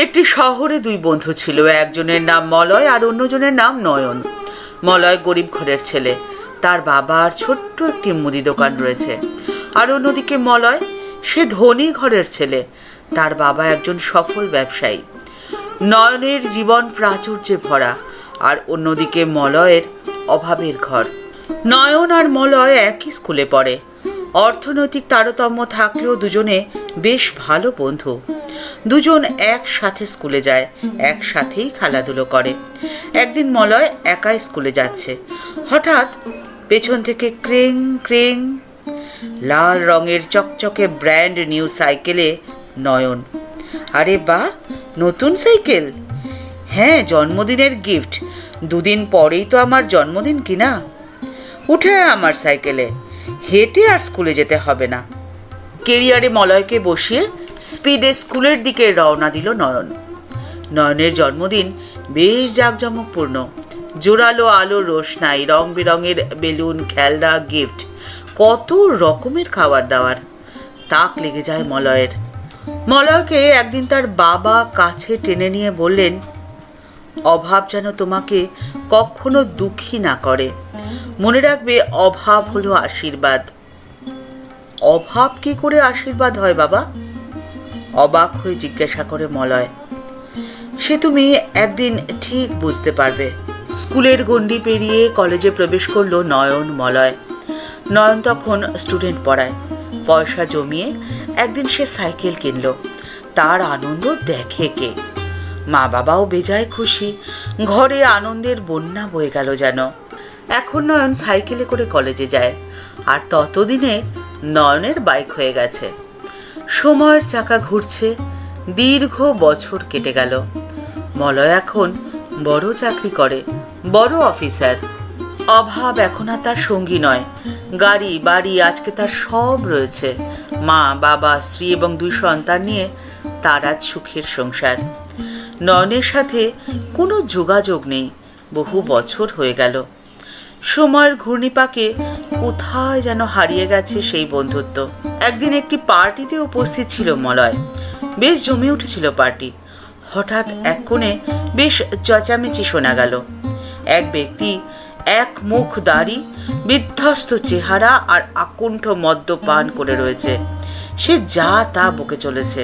একটি শহরে দুই বন্ধু ছিল। একজনের নাম মলয় আর অন্যজনের নাম নয়ন। মলয় গরিব ঘরের ছেলে, তার বাবার ছোট্ট একটি মুদি দোকান রয়েছে। আর অন্যদিকে মলয়, সে ধনী ঘরের ছেলে, তার বাবা একজন সফল ব্যবসায়ী। নয়নের জীবন প্রাচুর্যে ভরা, আর অন্যদিকে মলয়ের অভাবের ঘর। নয়ন আর মলয় একই স্কুলে পড়ে। অর্থনৈতিক তারতম্য থাকলেও দুজনে বেশ ভালো বন্ধু। দুজন একসাথে স্কুলে যায়, একসাথেই খেলাধুলো করে। একদিন মলয় একাই স্কুলে যাচ্ছে, হঠাৎ পেছন থেকে ক্রেং ক্রেং, লাল রঙের চকচকে ব্র্যান্ড নিউ সাইকেলে নয়ন। আরে বাহ, নতুন সাইকেল! হ্যাঁ, জন্মদিনের গিফট। দুদিন পরেই তো আমার জন্মদিন কিনা। উঠে আমার সাইকেলে, হেঁটে আর স্কুলে যেতে হবে না। কেরিয়ারে মলয়কে বসিয়ে স্পিডে স্কুলের দিকে রওনা দিল নয়ন। নয়নের জন্মদিন বেশ জাঁকজমকপূর্ণ। জোরালো আলোর রোশনাই, রং বেরঙের বেলুন, খেলনা, গিফট, কত রকমের খাবার দাবার। তাক লেগে যায় মলয়ের। মলয়কে একদিন তার বাবা কাছে টেনে নিয়ে বললেন, অভাব যেন তোমাকে কখনো দুঃখী না করে। মনে রাখবে, অভাব হলো আশীর্বাদ। অভাব কি করে আশীর্বাদ হয় বাবা? অবাক হয়ে জিজ্ঞাসা করে মলয়। সে তুমি একদিন ঠিক বুঝতে পারবে। স্কুলের গণ্ডি পেরিয়ে কলেজে প্রবেশ করলো নয়ন, মলয়। নয়ন তখন স্টুডেন্ট পড়ায়। পয়সা জমিয়ে একদিন সে সাইকেল কিনলো। তার আনন্দ দেখে কে! মা বাবাও বেজায় খুশি। ঘরে আনন্দের বন্যা বয়ে গেল যেন। এখন নয়ন সাইকেলে করে কলেজে যায়, আর ততদিনে নয়নের বাইক হয়ে গেছে। সময়ের চাকা ঘুরছে, দীর্ঘ বছর কেটে গেল। মলয় এখন বড় চাকরি করে, বড় অফিসার। অভাব এখন আর তার সঙ্গী নয়। গাড়ি বাড়ি আজকে তার সব রয়েছে। মা বাবা, স্ত্রী এবং দুই সন্তান নিয়ে তার আজ সুখের সংসার। নয়নের সাথে কোনো যোগাযোগ নেই, বহু বছর হয়ে গেল। সময়ের ঘূর্ণিপাকে কোথায় যেন হারিয়ে গেছে সেই বন্ধুত্ব। একদিন একটি পার্টিতে উপস্থিত ছিল মলয়। বেশ জমে উঠেছিল পার্টি। হঠাৎ এক কোণে বেশ চেঁচামেচি শোনা গেল। এক ব্যক্তি, এক মুখ দাড়ি, বিধ্বস্ত চেহারা আর আকণ্ঠ মদ্যপান করে রয়েছে। সে যা তা বকে চলেছে।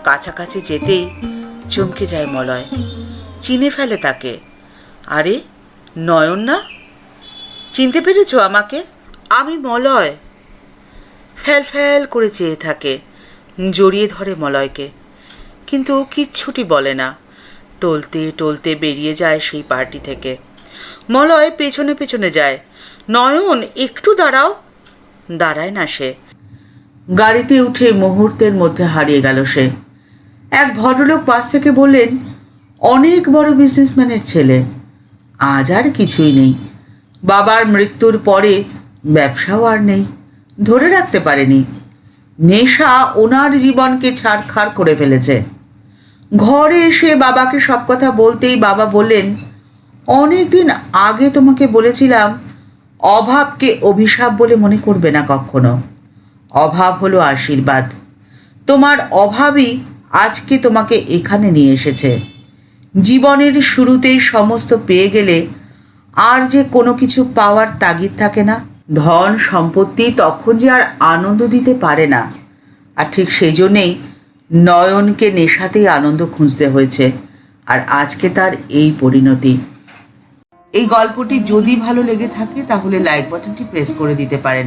কাছাকাছি যেতেই চমকে যায় মলয়। চিনে ফেলে তাকে। আরে, নয়ন না? চিনতে পেরেছ আমাকে? আমি মলয়। ফ্যাল ফ্যাল করে চেয়ে থাকে। জড়িয়ে ধরে মলয়কে, কিন্তু কিচ্ছুটি বলে না। টলতে টলতে বেরিয়ে যায় সেই পার্টি থেকে। মলয় পেছনে পেছনে যায়। নয়ন, একটু দাঁড়াও। দাঁড়ায় না সে। গাড়িতে উঠে মুহূর্তের মধ্যে হারিয়ে গেল সে। এক ভদ্রলোক পাশ থেকে বললেন, অনেক বড় বিজনেসম্যানের ছেলে, আজ আর কিছুই নেই। বাবার মৃত্যুর পরে ব্যবসাও আর নেই, ধরে রাখতে পারেনি। নেশা ওনার জীবনকে ছাড়খাড় করে ফেলেছে। ঘরে এসে বাবাকে সব কথা বলতেই বাবা বললেন, অনেকদিন আগে তোমাকে বলেছিলাম অভাবকে অভিশাপ বলে মনে করবে না কখনো। অভাব হলো আশীর্বাদ। তোমার অভাবই আজকে তোমাকে এখানে নিয়ে এসেছে। জীবনের শুরুতেই সমস্ত পেয়ে গেলে আর যে কোনো কিছু পাওয়ার তাগিদ থাকে না। ধন সম্পত্তি তখন যে আর আনন্দ দিতে পারে না। আর ঠিক সেই জন্যেই নয়নকে নেশাতেই আনন্দ খুঁজতে হয়েছে, আর আজকে তার এই পরিণতি। এই গল্পটি যদি ভালো লেগে থাকে তাহলে লাইক বাটনটি প্রেস করে দিতে পারেন,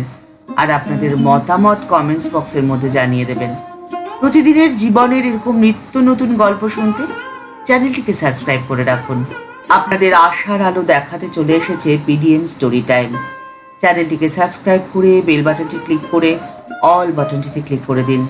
আর আপনাদের মতামত কমেন্টস বক্সের মধ্যে জানিয়ে দেবেন। প্রতিদিনের জীবনের এরকম নিত্য নতুন গল্প শুনতে চ্যানেলটিকে সাবস্ক্রাইব করে রাখুন। আপনাদের আশার আলো দেখাতে চলে এসেছে পিডিএম স্টোরি টাইম। চ্যানেলটিকে সাবস্ক্রাইব করে বেল বাটনটি ক্লিক করে অল বাটনটিতে ক্লিক করে দিন।